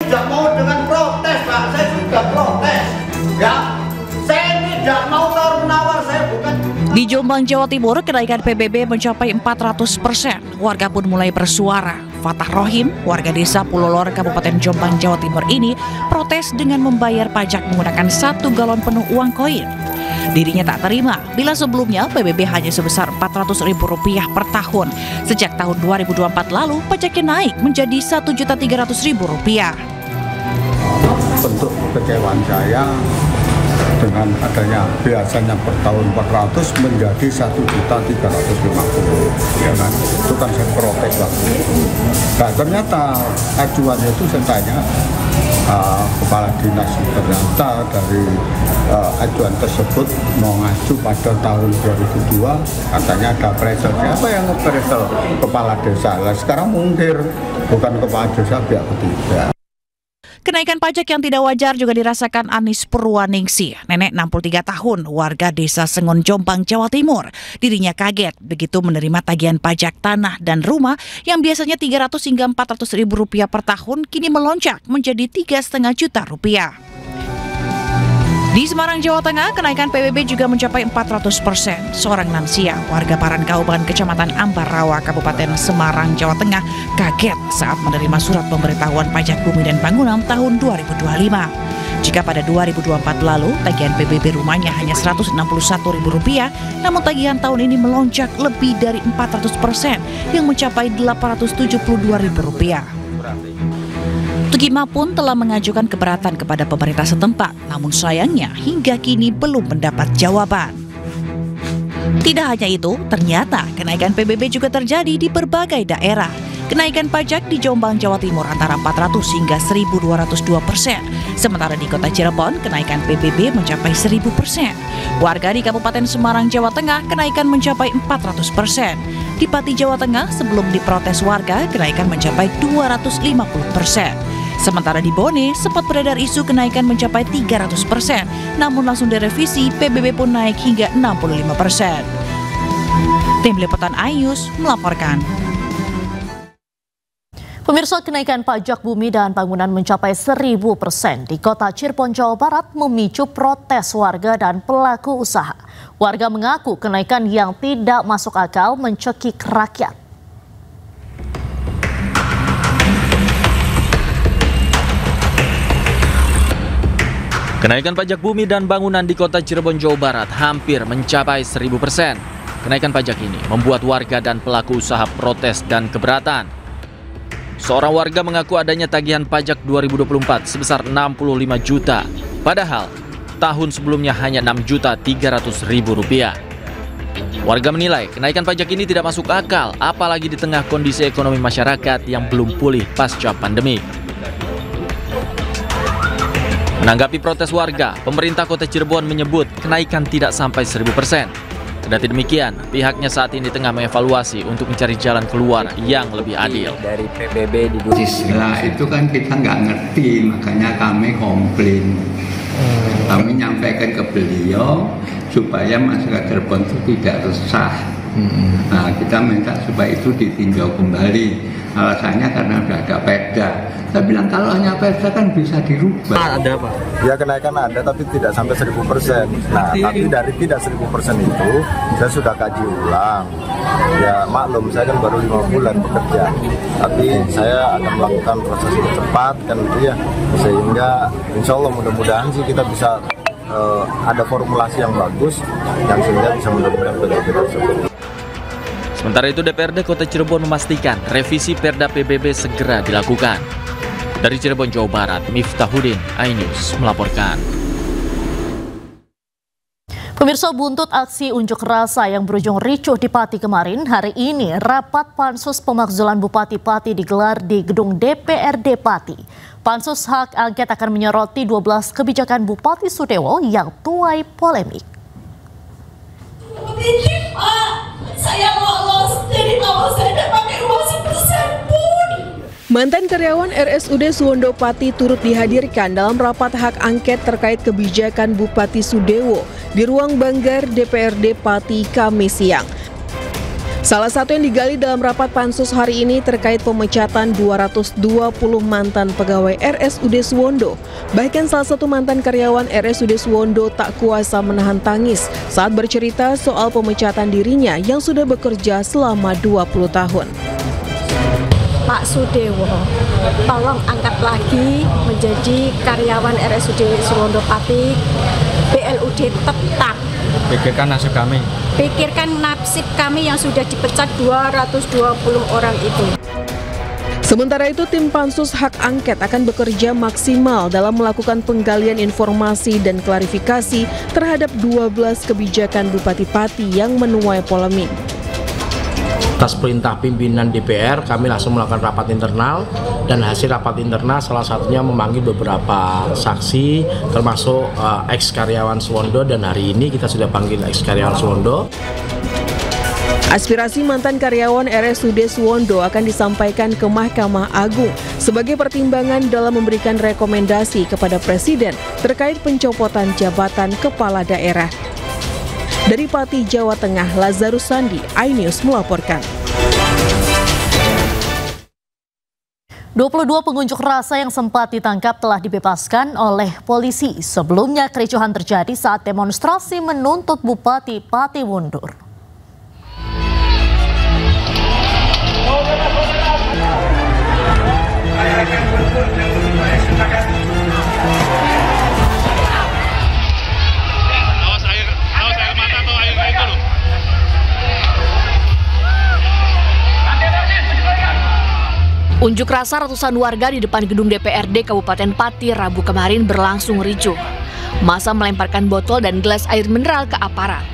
Tidak mau dengan protes, Pak. Saya sudah protes. Ya, saya tidak mau tawar-menawar, saya bukan. Di Jombang, Jawa Timur, kenaikan PBB mencapai 400%. Warga pun mulai bersuara. Fatah Rohim, warga desa Pulau Lor, Kabupaten Jombang, Jawa Timur ini protes dengan membayar pajak menggunakan 1 galon penuh uang koin. Dirinya tak terima bila sebelumnya PBB hanya sebesar Rp400.000 per tahun. Sejak tahun 2024 lalu, pajaknya naik menjadi Rp1.300.000. Bentuk kekecewaan saya dengan adanya biasanya per tahun 400 menjadi 1.350.000, ya kan? Itu kan saya protes waktu itu. Nah, ternyata acuannya itu saya tanya kepala dinas, ternyata dari acuan tersebut mau ngacu pada tahun 2002, katanya ada appraisal. Siapa yang appraisal? Kepala desa. Lah sekarang mungkin bukan kepala desa, pihak ketiga. Kenaikan pajak yang tidak wajar juga dirasakan Anis Purwaningsi, nenek 63 tahun, warga desa Sengon, Jombang, Jawa Timur. Dirinya kaget begitu menerima tagihan pajak tanah dan rumah yang biasanya Rp300 hingga Rp400.000 per tahun, kini melonjak menjadi Rp3,5 juta. Di Semarang, Jawa Tengah, kenaikan PBB juga mencapai 400%. Seorang lansia, warga Parankauban, Kecamatan Ambarawa, Kabupaten Semarang, Jawa Tengah, kaget saat menerima surat pemberitahuan pajak bumi dan bangunan tahun 2025. Jika pada 2024 lalu, tagihan PBB rumahnya hanya Rp161.000, namun tagihan tahun ini melonjak lebih dari 400% yang mencapai Rp872.000. Tukima pun telah mengajukan keberatan kepada pemerintah setempat, namun sayangnya hingga kini belum mendapat jawaban. Tidak hanya itu, ternyata kenaikan PBB juga terjadi di berbagai daerah. Kenaikan pajak di Jombang, Jawa Timur antara 400 hingga 1.202%. Sementara di Kota Cirebon, kenaikan PBB mencapai 1.000%. Warga di Kabupaten Semarang, Jawa Tengah, kenaikan mencapai 400%. Di Pati, Jawa Tengah, sebelum diprotes warga, kenaikan mencapai 250%. Sementara di Bone, sempat beredar isu kenaikan mencapai 300%, namun langsung direvisi, PBB pun naik hingga 65%. Tim Liputan iNews melaporkan. Pemirsa, kenaikan pajak bumi dan bangunan mencapai 1.000% di Kota Cirebon, Jawa Barat memicu protes warga dan pelaku usaha. Warga mengaku kenaikan yang tidak masuk akal mencekik rakyat. Kenaikan pajak bumi dan bangunan di Kota Cirebon, Jawa Barat hampir mencapai 1.000%. Kenaikan pajak ini membuat warga dan pelaku usaha protes dan keberatan. Seorang warga mengaku adanya tagihan pajak 2024 sebesar Rp65 juta, padahal tahun sebelumnya hanya Rp6.300.000. Warga menilai kenaikan pajak ini tidak masuk akal, apalagi di tengah kondisi ekonomi masyarakat yang belum pulih pasca pandemi. Menanggapi protes warga, pemerintah Kota Cirebon menyebut kenaikan tidak sampai 1.000%. Kendati demikian, pihaknya saat ini tengah mengevaluasi untuk mencari jalan keluar yang lebih adil. Dari PBB di Nah, itu kan kita nggak ngerti, makanya kami komplain. Kami nyampaikan ke beliau supaya masyarakat Cirebon itu tidak resah. Nah, kita minta supaya itu ditinjau kembali. Alasannya karena sudah ada perda. Saya bilang kalau hanya perda kan bisa dirubah. ada apa? Ya kenaikan ada tapi tidak sampai 1.000%. Nah tapi dari tidak 1.000% itu saya sudah kaji ulang. Ya maklum saya kan baru 5 bulan bekerja. Tapi saya akan melakukan proses yang cepat kan gitu ya. Sehingga insya Allah mudah-mudahan sih kita bisa ada formulasi yang bagus yang sehingga bisa mendukung PBB tersebut. Sementara itu DPRD Kota Cirebon memastikan revisi Perda PBB segera dilakukan. Dari Cirebon, Jawa Barat, Miftahudin, iNews melaporkan. Pemirsa, buntut aksi unjuk rasa yang berujung ricuh di Pati kemarin, hari ini rapat Pansus Pemakzulan Bupati Pati digelar di gedung DPRD Pati. Pansus Hak Angket akan menyoroti 12 kebijakan Bupati Sudewo yang tuai polemik. Saya lolos dari awal saya dan pakai uang 1% pun. Mantan karyawan RSUD Suwondo Pati turut dihadirkan dalam rapat hak angket terkait kebijakan Bupati Sudewo di ruang banggar DPRD Pati Kamis siang. Salah satu yang digali dalam rapat pansus hari ini terkait pemecatan 220 mantan pegawai RSUD Suwondo. Bahkan salah satu mantan karyawan RSUD Suwondo tak kuasa menahan tangis saat bercerita soal pemecatan dirinya yang sudah bekerja selama 20 tahun. Pak Sudewo, tolong angkat lagi menjadi karyawan RSUD Suwondo Pati, BLUD tetap. Pikirkan nasib kami. Pikirkan nasib kami yang sudah dipecat 220 orang itu. Sementara itu, tim Pansus Hak Angket akan bekerja maksimal dalam melakukan penggalian informasi dan klarifikasi terhadap 12 kebijakan Bupati Pati yang menuai polemik. Atas perintah pimpinan DPR, kami langsung melakukan rapat internal, dan hasil rapat internal salah satunya memanggil beberapa saksi, termasuk ex-karyawan Suwondo, dan hari ini kita sudah panggil ex-karyawan Suwondo. Aspirasi mantan karyawan RSUD Suwondo akan disampaikan ke Mahkamah Agung sebagai pertimbangan dalam memberikan rekomendasi kepada Presiden terkait pencopotan jabatan kepala daerah. Dari Pati, Jawa Tengah, Lazarus Sandi, iNews melaporkan. 22 pengunjuk rasa yang sempat ditangkap telah dibebaskan oleh polisi. Sebelumnya kericuhan terjadi saat demonstrasi menuntut Bupati Pati mundur. Unjuk rasa ratusan warga di depan gedung DPRD Kabupaten Pati Rabu kemarin berlangsung ricuh. Massa melemparkan botol dan gelas air mineral ke aparat.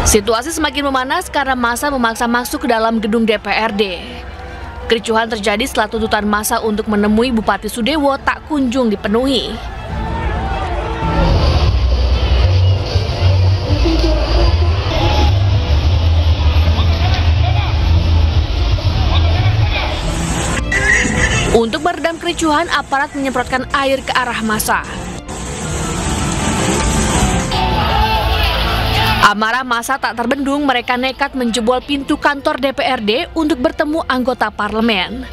Situasi semakin memanas karena massa memaksa masuk ke dalam gedung DPRD. Kericuhan terjadi setelah tuntutan massa untuk menemui Bupati Sudewo tak kunjung dipenuhi. Untuk meredam kericuhan, aparat menyemprotkan air ke arah massa. Amarah massa tak terbendung, mereka nekat menjebol pintu kantor DPRD untuk bertemu anggota parlemen.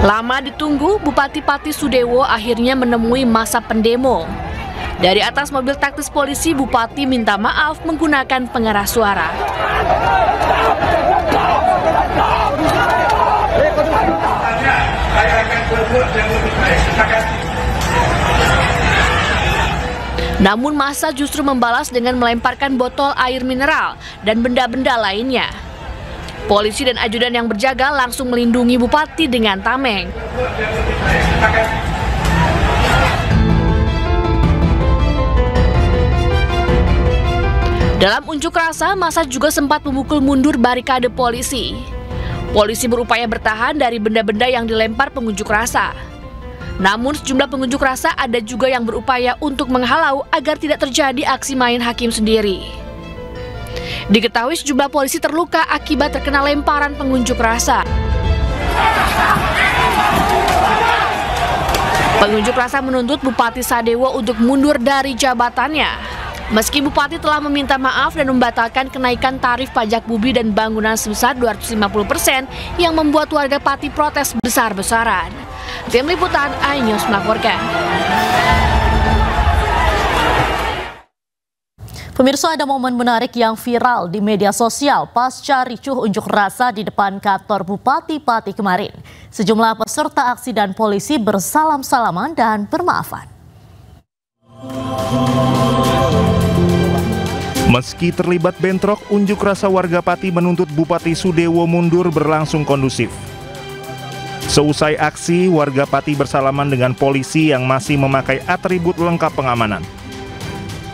Lama ditunggu, Bupati Pati Sudewo akhirnya menemui massa pendemo. Dari atas mobil taktis polisi, Bupati minta maaf menggunakan pengeras suara. Namun massa justru membalas dengan melemparkan botol air mineral dan benda-benda lainnya. Polisi dan ajudan yang berjaga langsung melindungi Bupati dengan tameng. Dalam unjuk rasa, massa juga sempat memukul mundur barikade polisi. Polisi berupaya bertahan dari benda-benda yang dilempar pengunjuk rasa. Namun sejumlah pengunjuk rasa ada juga yang berupaya untuk menghalau agar tidak terjadi aksi main hakim sendiri. Diketahui sejumlah polisi terluka akibat terkena lemparan pengunjuk rasa. Pengunjuk rasa menuntut Bupati Sadewo untuk mundur dari jabatannya. Meski Bupati telah meminta maaf dan membatalkan kenaikan tarif pajak bumi dan bangunan sebesar 250% yang membuat warga Pati protes besar-besaran. Tim Liputan iNews melaporkan. Pemirsa, ada momen menarik yang viral di media sosial pasca ricuh unjuk rasa di depan kantor Bupati Pati kemarin. Sejumlah peserta aksi dan polisi bersalam-salaman dan bermaafan. Meski terlibat bentrok, unjuk rasa warga Pati menuntut Bupati Sudewo mundur berlangsung kondusif. Seusai aksi, warga Pati bersalaman dengan polisi yang masih memakai atribut lengkap pengamanan.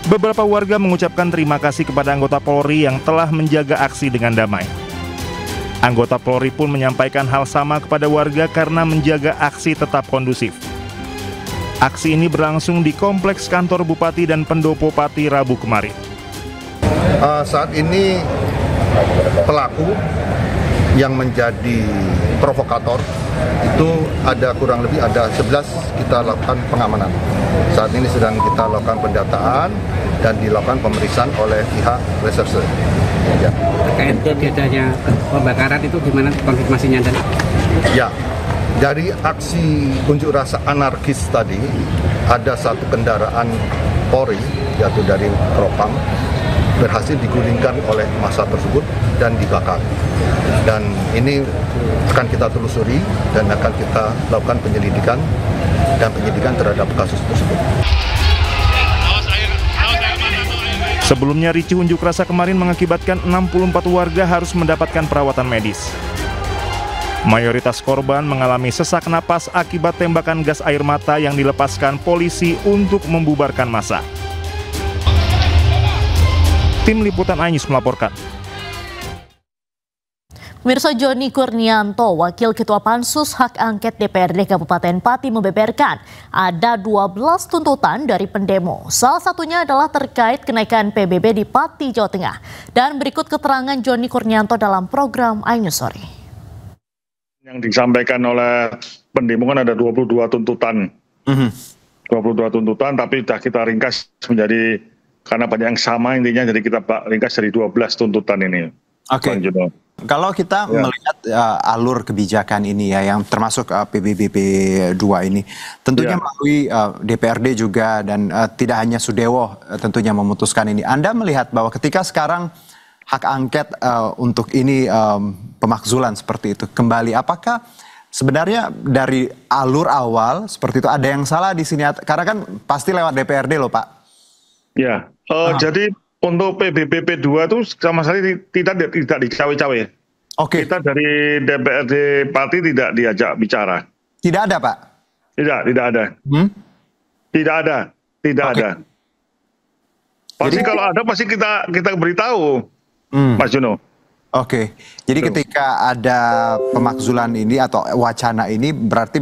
Beberapa warga mengucapkan terima kasih kepada anggota Polri yang telah menjaga aksi dengan damai. Anggota Polri pun menyampaikan hal sama kepada warga karena menjaga aksi tetap kondusif. Aksi ini berlangsung di kompleks kantor Bupati dan Pendopo Pati Rabu kemarin. Saat ini pelaku yang menjadi provokator itu ada kurang lebih ada 11 kita lakukan pengamanan. Saat ini sedang kita lakukan pendataan dan dilakukan pemeriksaan oleh pihak reserse. Ya. Terkait adanya pembakaran itu gimana konfirmasinya dan? Ya, dari aksi unjuk rasa anarkis tadi ada satu kendaraan Polri yaitu dari Propam berhasil digulingkan oleh massa tersebut dan dibakar. Dan ini akan kita telusuri dan akan kita lakukan penyelidikan terhadap kasus tersebut. Sebelumnya ricuh unjuk rasa kemarin mengakibatkan 64 warga harus mendapatkan perawatan medis. Mayoritas korban mengalami sesak napas akibat tembakan gas air mata yang dilepaskan polisi untuk membubarkan massa. Tim Liputan iNews melaporkan. Pemirsa, Joni Kurnianto, Wakil Ketua Pansus Hak Angket DPRD Kabupaten Pati membeberkan ada 12 tuntutan dari pendemo. Salah satunya adalah terkait kenaikan PBB di Pati, Jawa Tengah. Dan berikut keterangan Joni Kurnianto dalam program iNews Sore. Yang disampaikan oleh pendemo kan ada 22 tuntutan. 22 tuntutan, tapi sudah kita ringkas menjadi, karena banyak yang sama intinya, jadi kita ringkas dari 12 tuntutan ini. Oke. Kalau kita melihat alur kebijakan ini ya, yang termasuk PBBP 2 ini, tentunya melalui DPRD juga dan tidak hanya Sudewo tentunya memutuskan ini. Anda melihat bahwa ketika sekarang hak angket untuk ini pemakzulan seperti itu kembali, apakah sebenarnya dari alur awal seperti itu ada yang salah di sini? Karena kan pasti lewat DPRD loh, Pak. Ya, jadi untuk PBBP 2 itu sama sekali tidak dicawe-cawe. Oke. Kita dari DPRD Pati tidak diajak bicara. Tidak ada, Pak? Tidak ada. Tidak ada. Pasti jadi, kalau ada pasti kita beritahu, Mas Juno. Oke, jadi ketika ada pemakzulan ini atau wacana ini berarti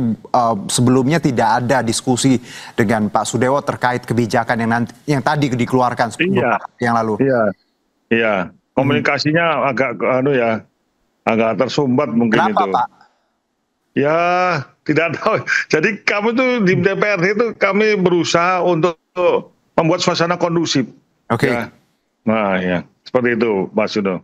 sebelumnya tidak ada diskusi dengan Pak Sudewo terkait kebijakan yang tadi dikeluarkan yang lalu. Iya. Komunikasinya agak tersumbat mungkin. Kenapa, itu. Pak? Ya, tidak tahu. Jadi kami tuh di DPRD itu kami berusaha untuk membuat suasana kondusif. Oke. Ya. Nah, ya, seperti itu, Mas Juno.